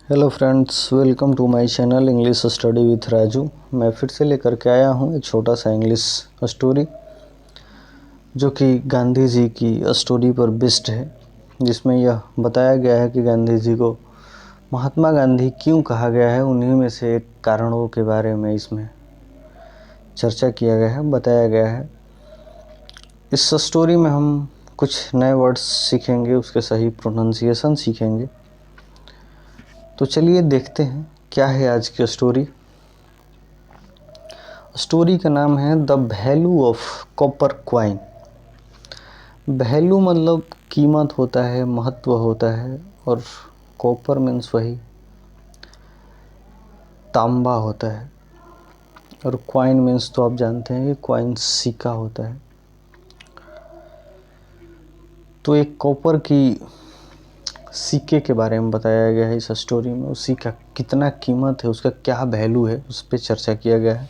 Hello friends, welcome to my channel English study with Raju. मैं फिर से लेकर के आया हूँ एक छोटा सा इंग्लिश स्टोरी जो कि गांधी जी की स्टोरी पर बेस्ड है, जिसमें यह बताया गया है कि गांधी जी को महात्मा गांधी क्यों कहा गया है। उन्हीं में से एक कारणों के बारे में इसमें चर्चा किया गया है, बताया गया है। इस स्टोरी में हम कुछ नए वर्ड्स सीखेंगे, उसके सही प्रोनाउंसिएशन सीखेंगे। तो चलिए देखते हैं क्या है आज की स्टोरी। स्टोरी का नाम है the value of copper coin. Value मतलब कीमत होता है, महत्व होता है, और कॉपर मीन्स वही तांबा होता है, और क्वाइन मीन्स तो आप जानते हैं कि क्वाइन सिक्का होता है। तो एक कॉपर की सिक्के के बारे में बताया गया है इस स्टोरी में। उस सिक्का कितना कीमत है, उसका क्या वैल्यू है, उस पर चर्चा किया गया है।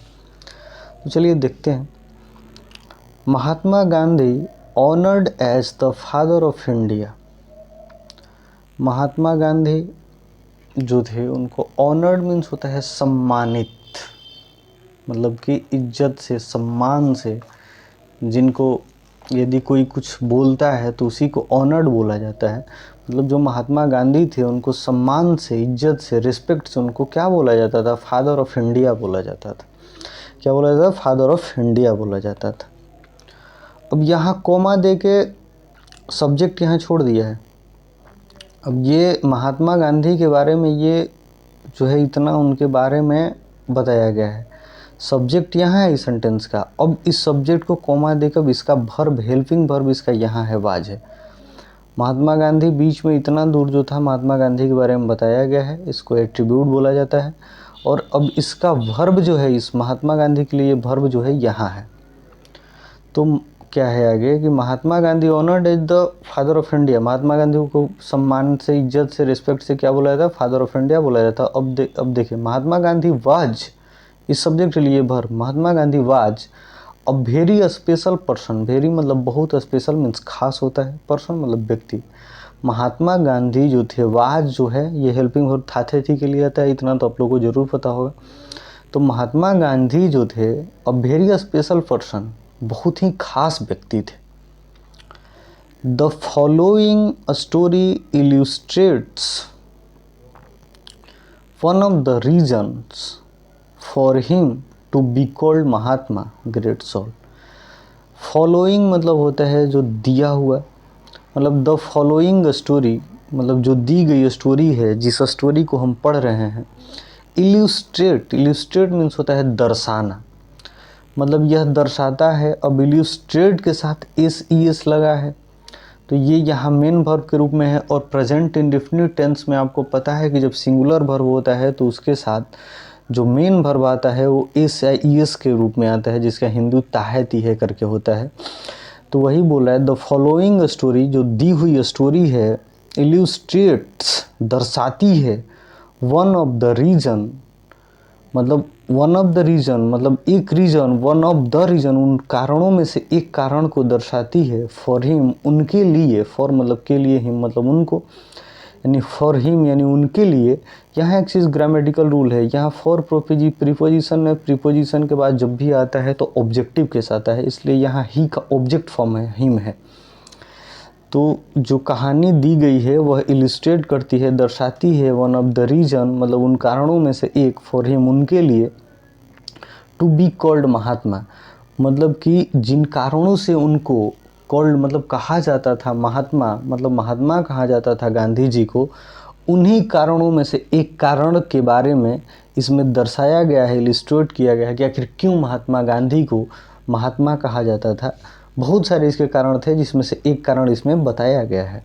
तो चलिए देखते हैं। Mahatma Gandhi honoured as the father of India. Mahatma Gandhi जो थे उनको ऑनर्ड मीन्स होता है सम्मानित, मतलब कि इज्जत से, सम्मान से। जिनको यदि कोई कुछ बोलता है तो उसी को ऑनर्ड बोला जाता है। मतलब जो महात्मा गांधी थे उनको सम्मान से, इज्जत से, रिस्पेक्ट से उनको क्या बोला जाता था? फादर ऑफ इंडिया बोला जाता था। क्या बोला जाता था? फादर ऑफ इंडिया बोला जाता था। अब यहाँ कोमा दे के सब्जेक्ट यहाँ छोड़ दिया है। अब ये महात्मा गांधी के बारे में ये जो है इतना उनके बारे में बताया गया है। सब्जेक्ट यहाँ है इस सेंटेंस का। अब इस सब्जेक्ट को कोमा देकर इसका वर्ब, हेल्पिंग वर्ब इसका यहाँ है, वाज है। महात्मा गांधी बीच में इतना दूर जो था महात्मा गांधी के बारे में बताया गया है, इसको एट्रीब्यूट बोला जाता है। और अब इसका वर्ब जो है, इस महात्मा गांधी के लिए वर्ब जो है यहाँ है। तो क्या है आगे कि Mahatma Gandhi honoured as the father of India. Mahatma Gandhi को सम्मान से, इज्जत से, रिस्पेक्ट से क्या बोला जाता? फादर ऑफ इंडिया बोला जाता। अब देखिए, महात्मा गांधी वाज, इस सब्जेक्ट के लिए भर, Mahatma Gandhi was a very special person. Very मतलब बहुत, स्पेशल मीन्स खास होता है, पर्सन मतलब व्यक्ति। महात्मा गांधी जो थे, वाज जो है ये हेल्पिंग वर्ब था, थे के लिए आता है, इतना तो आप लोगों को जरूर पता होगा। तो महात्मा गांधी जो थे अ वेरी स्पेशल पर्सन, बहुत ही खास व्यक्ति थे। The following story illustrates one of the reasons for him to be called Mahatma great soul. Following मतलब होता है जो दिया हुआ, मतलब द फॉलोइंग स्टोरी मतलब जो दी गई स्टोरी है, जिस स्टोरी को हम पढ़ रहे हैं। इल्यूस्ट्रेट, इल्यूस्ट्रेट मीन्स होता है दर्शाना, मतलब यह दर्शाता है। अब इल्यूस्ट्रेट के साथ एस लगा है, तो ये यहाँ मेन वर्ब के रूप में है। और प्रेजेंट इंडेफिनिट टेंस में आपको पता है कि जब सिंगुलर वर्ब होता है तो उसके साथ जो मेन वर्ब आता है वो एस या ईएस के रूप में आता है, जिसका हिंदू ताहती है करके होता है। तो वही बोला है, द फॉलोइंग स्टोरी, जो दी हुई स्टोरी है, इल्यूस्ट्रेट्स दर्शाती है, वन ऑफ द रीजन मतलब वन ऑफ द रीजन मतलब एक रीजन, वन ऑफ द रीजन उन कारणों में से एक कारण को दर्शाती है। फॉर हिम उनके लिए, फॉर मतलब के लिए, हिम मतलब उनको, यानी फॉर हिम यानी उनके लिए। यहाँ एक चीज़ ग्रामेटिकल रूल है, यहाँ फॉर प्रीपोजिशन है, प्रीपोजिशन के बाद जब भी आता है तो ऑब्जेक्टिव के साथ आता है, इसलिए यहाँ ही का ऑब्जेक्ट फॉर्म है, हिम है। तो जो कहानी दी गई है वह इलिस्ट्रेट करती है, दर्शाती है, वन ऑफ द रीजन मतलब उन कारणों में से एक, फॉर हिम उनके लिए, टू बी कॉल्ड महात्मा मतलब कि जिन कारणों से उनको कॉल्ड मतलब कहा जाता था महात्मा, मतलब महात्मा कहा जाता था गांधी जी को, उन्हीं कारणों में से एक कारण के बारे में इसमें दर्शाया गया है, इलिस्ट्रेट किया गया है कि आखिर क्यों महात्मा गांधी को महात्मा कहा जाता था। बहुत सारे इसके कारण थे, जिसमें से एक कारण इसमें बताया गया है।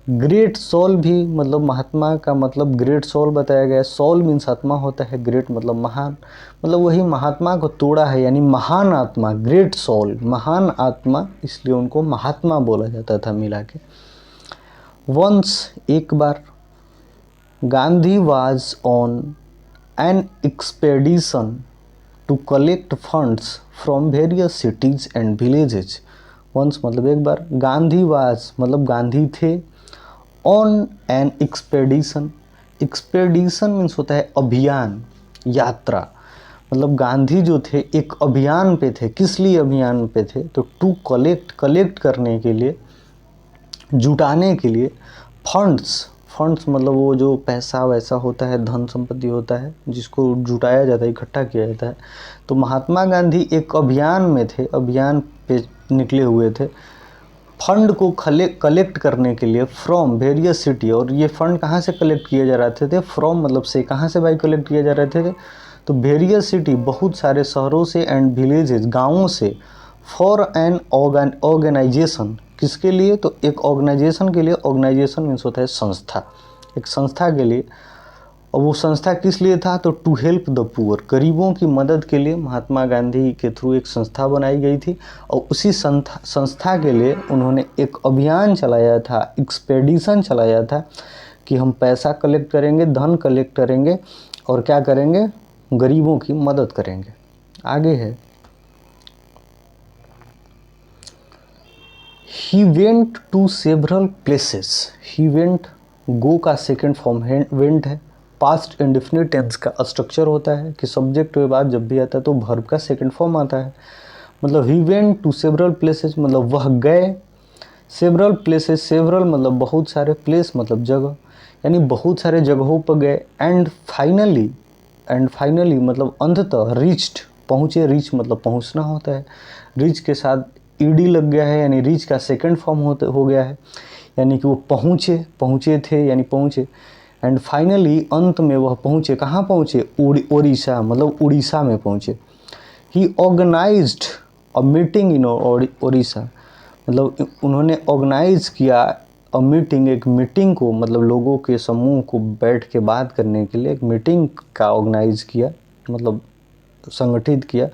ग्रेट सोल भी मतलब महात्मा का मतलब ग्रेट सोल बताया गया है। सोल मीन्स आत्मा होता है, ग्रेट मतलब महान, मतलब वही महात्मा को तोड़ा है, यानी महान आत्मा। ग्रेट सोल महान आत्मा, इसलिए उनको महात्मा बोला जाता था मिला के। वंस एक बार, Gandhi was on an expedition to collect funds from various cities and villages. Once मतलब एक बार, गांधी वाज मतलब गांधी थे, on an expedition expedition means होता है अभियान, यात्रा। मतलब गांधी जो थे एक अभियान पे थे। किस लिए अभियान पे थे? तो टू कलेक्ट करने के लिए, जुटाने के लिए फंड्स मतलब वो जो पैसा वैसा होता है, धन संपत्ति होता है जिसको जुटाया जाता है, इकट्ठा किया जाता है। तो महात्मा गांधी एक अभियान में थे, अभियान पे निकले हुए थे फंड को कलेक्ट करने के लिए फ्रॉम वेरियस सिटी। और ये फंड कहाँ से कलेक्ट किए जा रहे थे? फ्रॉम मतलब से, कहाँ से भाई कलेक्ट किए जा रहे थे? तो वेरियस सिटी, बहुत सारे शहरों से, एंड विलेजेस, गाँवों से, फॉर एन ऑर्गेनाइजेशन। किसके लिए? तो एक ऑर्गेनाइजेशन के लिए। ऑर्गेनाइजेशन मीन्स होता है संस्था, एक संस्था के लिए। और वो संस्था किस लिए था? तो टू हेल्प द पुअर, गरीबों की मदद के लिए महात्मा गांधी के थ्रू एक संस्था बनाई गई थी। और उसी संस्था के लिए उन्होंने एक अभियान चलाया था, एक्सपेडिशन चलाया था कि हम पैसा कलेक्ट करेंगे, धन कलेक्ट करेंगे और क्या करेंगे? गरीबों की मदद करेंगे। आगे है, he went to several places। he went, go का सेकेंड फॉर्म went है। पास्ट इंडेफिनिट टेंस का स्ट्रक्चर होता है कि सब्जेक्ट के बाद जब भी आता है तो वर्ब का सेकेंड फॉर्म आता है। मतलब he went to several places मतलब वह गए। several places, several मतलब बहुत सारे, place मतलब जगह, यानी बहुत सारे जगहों पर गए। एंड फाइनली मतलब अंततः रीच्ड, पहुँचे। रीच मतलब पहुँचना होता है। रीच के साथ ईडी लग गया है, यानी रीच का सेकंड फॉर्म हो गया है, यानी कि वो पहुँचे थे यानी पहुँचे। एंड फाइनली अंत में वह पहुँचे। कहाँ पहुँचे? उड़ीसा, मतलब उड़ीसा में पहुँचे। He organised a meeting in Orissa, मतलब उन्होंने ऑर्गेनाइज किया अ मीटिंग, एक मीटिंग को, मतलब लोगों के समूह को बैठ के बात करने के लिए एक मीटिंग का ऑर्गेनाइज किया, मतलब संगठित किया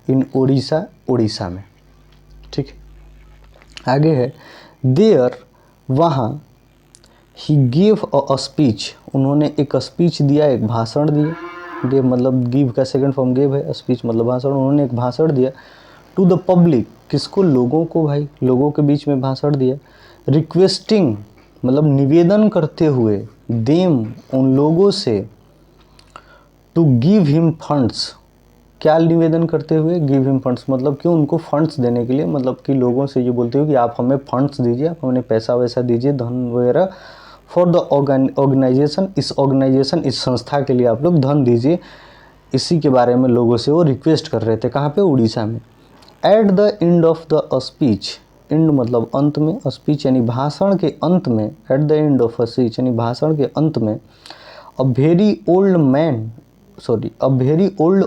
इन उड़ीसा में। ठीक है, आगे है, देयर, वहाँ, ही गिव अ स्पीच, उन्होंने एक स्पीच दिया, एक भाषण दिया। गिव मतलब गिव का सेकंड फॉर्म गिव है, स्पीच मतलब भाषण। उन्होंने एक भाषण दिया टू द पब्लिक, किसको? लोगों को भाई, लोगों के बीच में भाषण दिया। रिक्वेस्टिंग मतलब निवेदन करते हुए, देम उन लोगों से, टू गिव हिम फंड्स, क्या निवेदन करते हुए? गिव हिम फंड्स मतलब कि उनको फंड्स देने के लिए, मतलब कि लोगों से ये बोलते हो कि आप हमें फंड्स दीजिए, आप हमें पैसा वैसा दीजिए, धन वगैरह, फॉर द ऑर्गेनाइजेशन, इस संस्था के लिए आप लोग धन दीजिए। इसी के बारे में लोगों से वो रिक्वेस्ट कर रहे थे। कहाँ पे? उड़ीसा में। At the end of the speech, and मतलब अंत में, स्पीच यानी भाषण के अंत में, at the end of a speech यानी भाषण के अंत में, a very old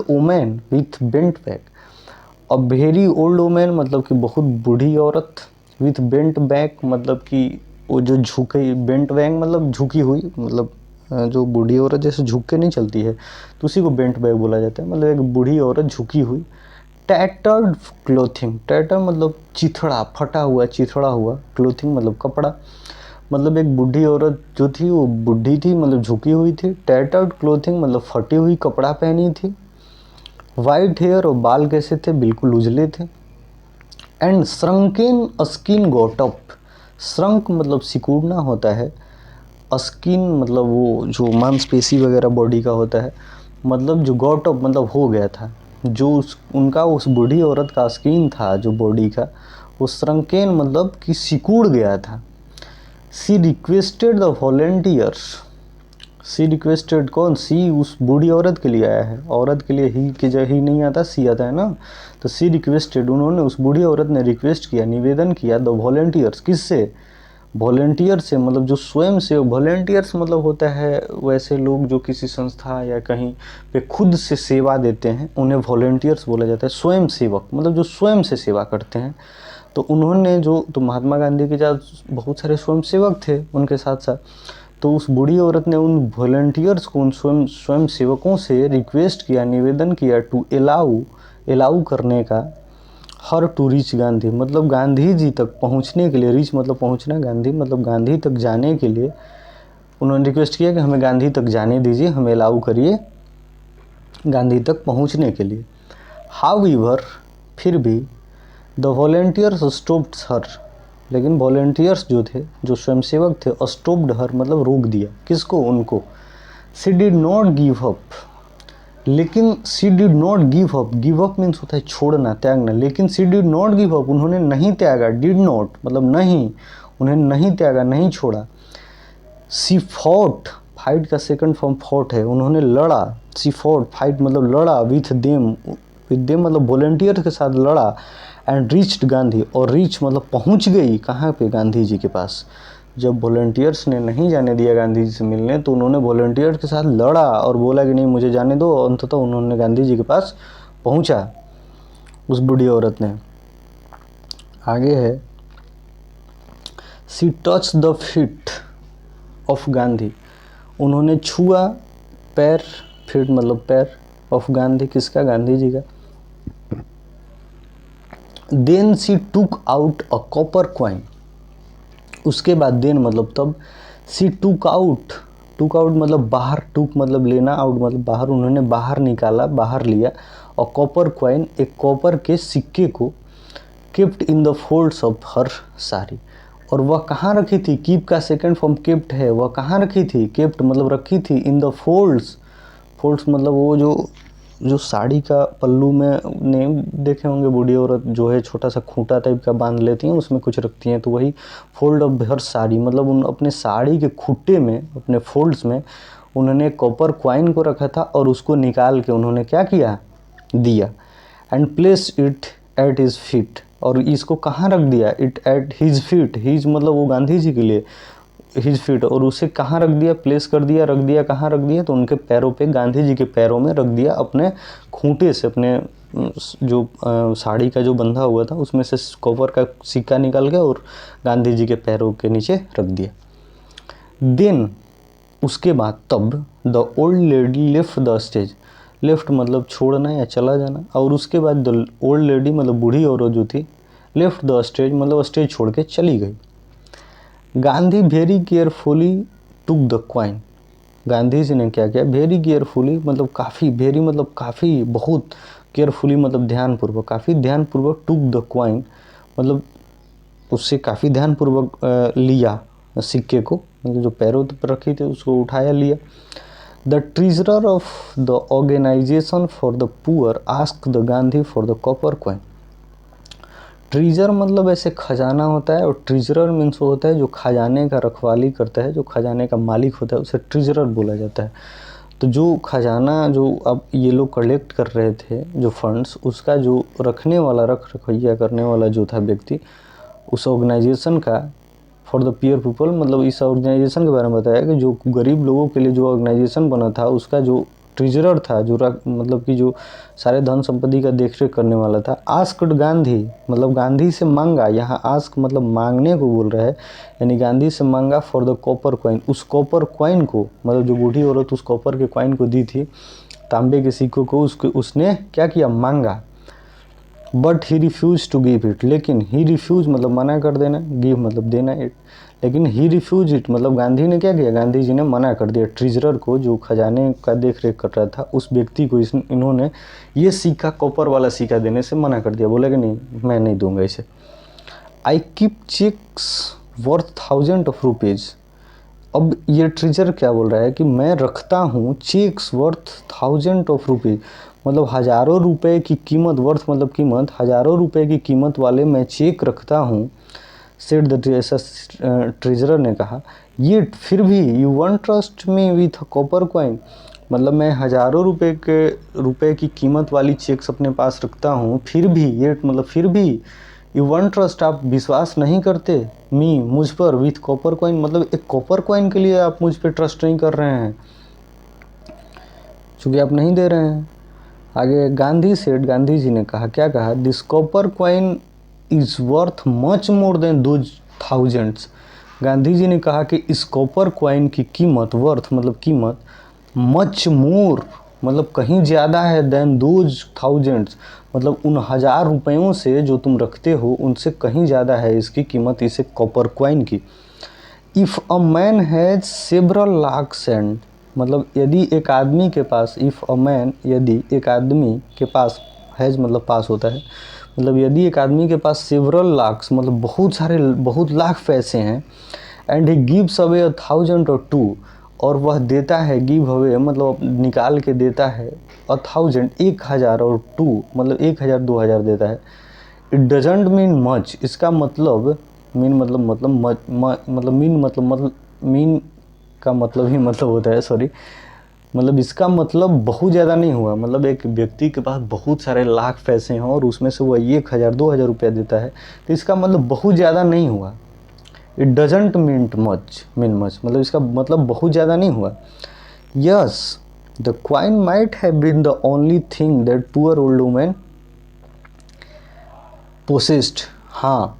women with bent back. A very old women मतलब कि बहुत बूढ़ी औरत, विथ बेंट बैक मतलब कि वो जो झुके, बेंट बैक मतलब झुकी हुई, मतलब जो बूढ़ी औरत जैसे झुक के नहीं चलती है तो उसी को बेंट बैक बोला जाता है। मतलब एक बूढ़ी औरत झुकी हुई। टैटर्ड क्लोथिंग, टैटर मतलब चिथड़ा, फटा हुआ, चिथड़ा हुआ। क्लोथिंग मतलब कपड़ा। मतलब एक बूढ़ी औरत जो थी वो बूढ़ी थी, मतलब झुकी हुई थी। टैटर्ड क्लोथिंग मतलब फटी हुई कपड़ा पहनी थी। वाइट हेयर, और बाल कैसे थे? बिल्कुल उजले थे। And shrunken skin got up, shrunk मतलब सिकुड़ना होता है, स्किन मतलब वो जो मांसपेशी वगैरह बॉडी का होता है, मतलब जो गॉट अप मतलब हो गया था, जो उस बूढ़ी औरत का स्किन था जो बॉडी का, वो श्रंकेन मतलब कि सिकुड़ गया था। She requested the volunteers, she requested कौन? सी उस बूढ़ी औरत के लिए आया है, औरत के लिए ही की जगह ही नहीं आता, सी आता है ना। तो सी रिक्वेस्टेड, उन्होंने, उस बूढ़ी औरत ने रिक्वेस्ट किया, निवेदन किया, द वॉलेंटियर्स, किससे? वॉलेंटियर से, मतलब जो स्वयं से। वॉलेंटियर्स मतलब होता है वैसे लोग जो किसी संस्था या कहीं पे खुद से सेवा देते हैं, उन्हें वॉलेंटियर्स बोला जाता है। स्वयं सेवक मतलब जो स्वयं से सेवा करते हैं। तो उन्होंने तो महात्मा गांधी के साथ बहुत सारे स्वयं सेवक थे उनके साथ साथ। तो उस बूढ़ी औरत ने उन वॉलेंटियर्स को, उन स्वयं सेवकों से रिक्वेस्ट किया, निवेदन किया, टू अलाउ करने का, हर टू रीच गांधी मतलब गांधी जी तक पहुंचने के लिए। रीच मतलब पहुंचना, गांधी मतलब गांधी तक जाने के लिए उन्होंने रिक्वेस्ट किया कि हमें गांधी तक जाने दीजिए, हमें अलाउ करिए गांधी तक पहुंचने के लिए। हाउएवर, फिर भी, द वॉलेंटियर्स स्टॉप्ड हर, लेकिन वॉलेंटियर्स जो थे, जो स्वयंसेवक थे, स्टॉप्ड हर मतलब रोक दिया। किसको? उनको। She did not give up, लेकिन she did not give up means होता है छोड़ना, त्यागना, लेकिन she did not give up, उन्होंने नहीं त्यागा, डिड नॉट मतलब नहीं, उन्हें नहीं त्यागा, नहीं छोड़ा। शी फॉट, फाइट का सेकंड फॉर्म फॉट है, उन्होंने लड़ा, शी फॉट, फाइट मतलब लड़ा, विथ देम मतलब वॉलंटियर के साथ लड़ा, एंड रीच्ड गांधी, और रीच मतलब पहुंच गई कहाँ पे, गांधी जी के पास। जब वॉलंटियर्स ने नहीं जाने दिया गांधी जी से मिलने, तो उन्होंने वॉलंटियर के साथ लड़ा और बोला कि नहीं मुझे जाने दो, और अंततः उन्होंने गांधी जी के पास पहुंचा, उस बूढ़ी औरत ने। आगे है, she touch the feet of Gandhi, उन्होंने छुआ पैर, फीट मतलब पैर, ऑफ गांधी, किसका, गांधी जी का। Then she took out a copper coin, उसके बाद देन मतलब तब, शी टुक आउट मतलब बाहर, टुक मतलब लेना, आउट मतलब बाहर, उन्होंने बाहर निकाला, बाहर लिया, और कॉपर क्वाइन एक कॉपर के सिक्के को, kept in the folds of her sari, और वह कहाँ रखी थी, कीप का सेकंड फॉर्म केप्ट है, वह कहाँ रखी थी, केप्ट मतलब रखी थी, इन द फोल्ड्स, फोल्ड्स मतलब वो जो साड़ी का पल्लू में नहीं देखे होंगे, बूढ़ी औरत जो है छोटा सा खूंटा टाइप का बांध लेती हैं, उसमें कुछ रखती हैं, तो वही फोल्ड ऑफ हर साड़ी मतलब उन अपने साड़ी के खूंटे में, अपने फोल्ड्स में उन्होंने कॉपर क्वाइन को रखा था, और उसको निकाल के उन्होंने क्या किया, दिया। And place it at his feet, और इसको कहाँ रख दिया, it at his feet, his मतलब वो गांधी जी के लिए, हिज फीट, और उसे कहाँ रख दिया, प्लेस कर दिया, रख दिया, कहाँ रख दिया, तो उनके पैरों पे, गांधी जी के पैरों में रख दिया, अपने खूंटे से, अपने जो साड़ी का जो बंधा हुआ था उसमें से कॉपर का सिक्का निकाल के और गांधी जी के पैरों के नीचे रख दिया। देन उसके बाद तब, the old lady left the stage, left मतलब छोड़ना या चला जाना, और उसके बाद द ओल्ड लेडी मतलब बूढ़ी औरत जो थी, लेफ्ट द स्टेज मतलब स्टेज छोड़ के चली गई। Gandhi very carefully took the coin, Gandhi ji ने क्या किया, वेरी केयरफुली मतलब काफ़ी, वेरी मतलब काफ़ी, बहुत, केयरफुली मतलब ध्यानपूर्वक, काफ़ी ध्यानपूर्वक, टुक द क्वाइन मतलब उससे काफ़ी ध्यानपूर्वक लिया सिक्के को, मतलब जो पैरों पर रखी थी उसको उठाया, लिया। The treasurer of the organization for the poor ask the Gandhi for the copper coin, treasure मतलब ऐसे खजाना होता है, और ट्रेजरर मीन्स होता है जो खजाने का रखवाली करता है, जो खजाने का मालिक होता है, उसे ट्रेजरर बोला जाता है। तो जो खजाना जो अब ये लोग कलेक्ट कर रहे थे जो फंड्स, उसका जो रखने वाला, रख रखैया करने वाला जो था व्यक्ति, उस ऑर्गेनाइजेशन का, फॉर द पुअर पीपल मतलब इस ऑर्गेनाइजेशन के बारे में बताया कि जो गरीब लोगों के लिए जो ऑर्गेनाइजेशन बना था, उसका जो ट्रेजरर था, जो मतलब कि जो सारे धन संपत्ति का देखरेख करने वाला था, आस्क्ड गांधी मतलब गांधी से मांगा, यहाँ आस्क मतलब मांगने को बोल रहा है, यानी गांधी से मांगा, फॉर द कॉपर क्वाइन, उस कॉपर क्वाइन को, मतलब जो बूढ़ी औरत उस कॉपर के क्वाइन को दी थी, तांबे के सिक्कों को, उसने क्या किया, मांगा। But he refuse to give it, लेकिन ही रिफ्यूज मतलब मना कर देना, गिव मतलब देना, इट, लेकिन ही रिफ्यूज इट मतलब गांधी ने क्या किया, गांधी जी ने मना कर दिया, ट्रेजरर को जो खजाने का देख रेख कर रहा था उस व्यक्ति को इन्होंने ये सिक्का, कॉपर वाला सिक्का देने से मना कर दिया, बोला कि नहीं मैं नहीं दूंगा इसे। I keep cheques worth 1000 of rupees, अब ये ट्रेजर क्या बोल रहा है कि मैं रखता हूँ चेक्स वर्थ 1000 ऑफ रुपीज़, मतलब हज़ारों रुपए की कीमत, वर्थ मतलब कीमत, हज़ारों रुपए की कीमत वाले मैं चेक रखता हूँ। सेड द ऐसा ट्रेजरर ने कहा, ये फिर भी you want trust me with copper coin, मतलब मैं हज़ारों रुपए की कीमत वाली चेक्स अपने पास रखता हूँ, फिर भी ये मतलब फिर भी यू वॉन्ट ट्रस्ट, आप विश्वास नहीं करते, मी मुझ पर, विथ कॉपर क्वाइन मतलब एक कॉपर क्वाइन के लिए आप मुझ पर ट्रस्ट नहीं कर रहे हैं, चूँकि आप नहीं दे रहे हैं। आगे गांधी सेड, गांधी जी ने कहा, क्या कहा, this copper coin is worth much more than those thousands, Gandhi ji ने कहा कि इस कॉपर क्वाइन की कीमत, वर्थ मतलब कीमत, मच मोर मतलब कहीं ज़्यादा है, देन दोज थाउजेंड्स मतलब उन 1000 रुपयों से जो तुम रखते हो उनसे कहीं ज़्यादा है इसकी कीमत, इसे कॉपर क्वाइन की। If a man has several lakhs and, मतलब यदि एक आदमी के पास, इफ़ अ मैन यदि एक आदमी के पास, हैज़ मतलब पास होता है, मतलब यदि एक आदमी के पास सेवरल लाख्स मतलब बहुत लाख पैसे हैं, एंड ही गिव्स अवे 1000 और 2, और वह देता है, गिव अवे मतलब निकाल के देता है 1000 1000 और 2 मतलब 1000 2000 देता है। इट डजेंट मीन मच, इसका मतलब मीन का मतलब ही मतलब होता है, सॉरी, मतलब इसका मतलब बहुत ज़्यादा नहीं हुआ। मतलब एक व्यक्ति के पास बहुत सारे लाख पैसे हैं और उसमें से वह 1000 2000 रुपया देता है, तो इसका मतलब बहुत ज़्यादा नहीं हुआ। इट डजेंट मीन मच मतलब इसका मतलब बहुत ज़्यादा नहीं हुआ। Yes the coin might have been the only thing that poor old women possessed. हाँ,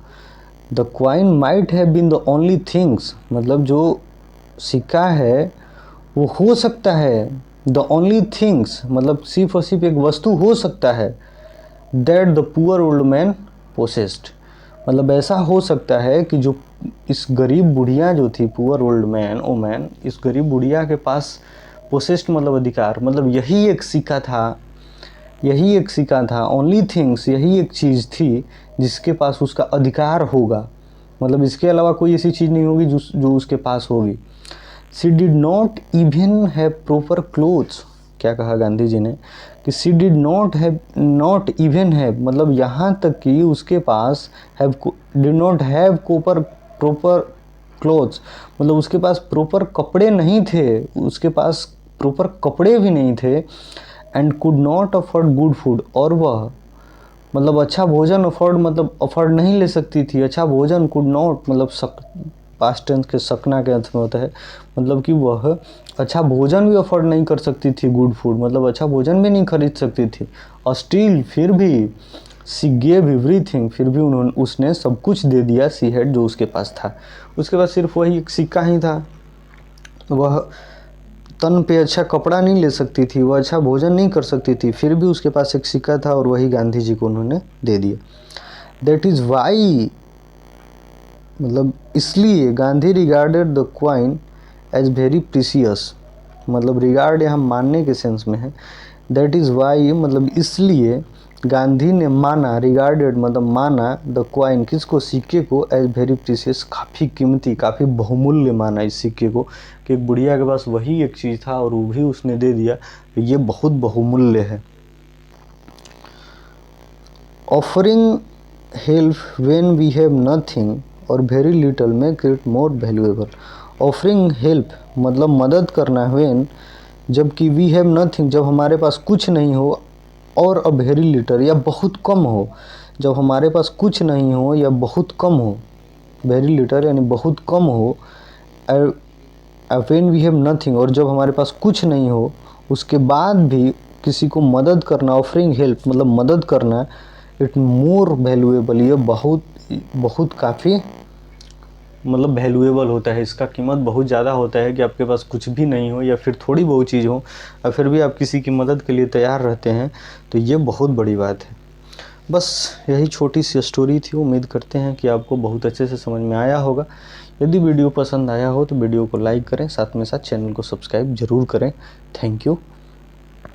the coin might have been the only things मतलब जो सिक्का है वो हो सकता है, द ओनली थिंग्स मतलब सिर्फ और सिर्फ एक वस्तु हो सकता है, that the poor old man possessed मतलब ऐसा हो सकता है कि जो इस गरीब बुढ़िया जो थी, पुअर ओल्ड मैन ओमैन, इस गरीब बुढ़िया के पास पोसेस्ड मतलब अधिकार, मतलब यही एक सिक्का था, ओनली थिंग्स यही एक चीज़ थी जिसके पास उसका अधिकार होगा, मतलब इसके अलावा कोई ऐसी चीज़ नहीं होगी जो उसके पास होगी। She did not even have proper clothes, क्या कहा गांधी जी ने कि she did not even have मतलब यहाँ तक कि उसके पास did not have proper clothes मतलब उसके पास प्रॉपर कपड़े नहीं थे, उसके पास प्रॉपर कपड़े भी नहीं थे। And could not afford good food, और वह मतलब अच्छा भोजन अफोर्ड नहीं ले सकती थी। अच्छा भोजन, कुड नॉट मतलब पास्ट टेंस के सकना के अर्थ में होता है, मतलब कि वह अच्छा भोजन भी अफोर्ड नहीं कर सकती थी, गुड फूड मतलब अच्छा भोजन भी नहीं खरीद सकती थी। और स्टिल फिर भी सी गेव एवरीथिंग, फिर भी उसने सब कुछ दे दिया, सी हैड जो उसके पास था। उसके पास सिर्फ वही एक सिक्का ही था। वह तन पे अच्छा कपड़ा नहीं ले सकती थी, वह अच्छा भोजन नहीं कर सकती थी, फिर भी उसके पास एक सिक्का था और वही गांधी जी को उन्होंने दे दिया। दैट इज़ वाई मतलब इसलिए Gandhi regarded the coin as very precious, मतलब रिगार्ड यहाँ मानने के सेंस में है। दैट इज़ वाई मतलब इसलिए गांधी ने माना, रिगार्डेड मतलब माना, द क्वाइन किसको, सिक्के को, एज वेरी प्रीसियस काफ़ी कीमती, काफ़ी बहुमूल्य माना इस सिक्के को, कि एक बुढ़िया के पास वही एक चीज़ था और वो भी उसने दे दिया, तो ये बहुत बहुमूल्य है। Offering help when we have nothing or very little make it more valuable. Offering help मतलब मदद करना, व्हेन जबकि वी हैव नथिंग जब हमारे पास कुछ नहीं हो, और अ वेरी लिटल या बहुत कम हो, जब हमारे पास कुछ नहीं हो या बहुत कम हो, वेरी लिटल यानी बहुत कम हो, व्हेन वी हैव नथिंग और जब हमारे पास कुछ नहीं हो उसके बाद भी किसी को मदद करना, ऑफरिंग हेल्प मतलब मदद करना, इट मोर वैल्यूएबल ये बहुत काफ़ी मतलब वैल्यूएबल होता है, इसका कीमत बहुत ज़्यादा होता है कि आपके पास कुछ भी नहीं हो या फिर थोड़ी बहुत चीज़ हो और फिर भी आप किसी की मदद के लिए तैयार रहते हैं, तो ये बहुत बड़ी बात है। बस यही छोटी सी स्टोरी थी, उम्मीद करते हैं कि आपको बहुत अच्छे से समझ में आया होगा। यदि वीडियो पसंद आया हो तो वीडियो को लाइक करें, साथ में साथ चैनल को सब्सक्राइब ज़रूर करें। Thank you.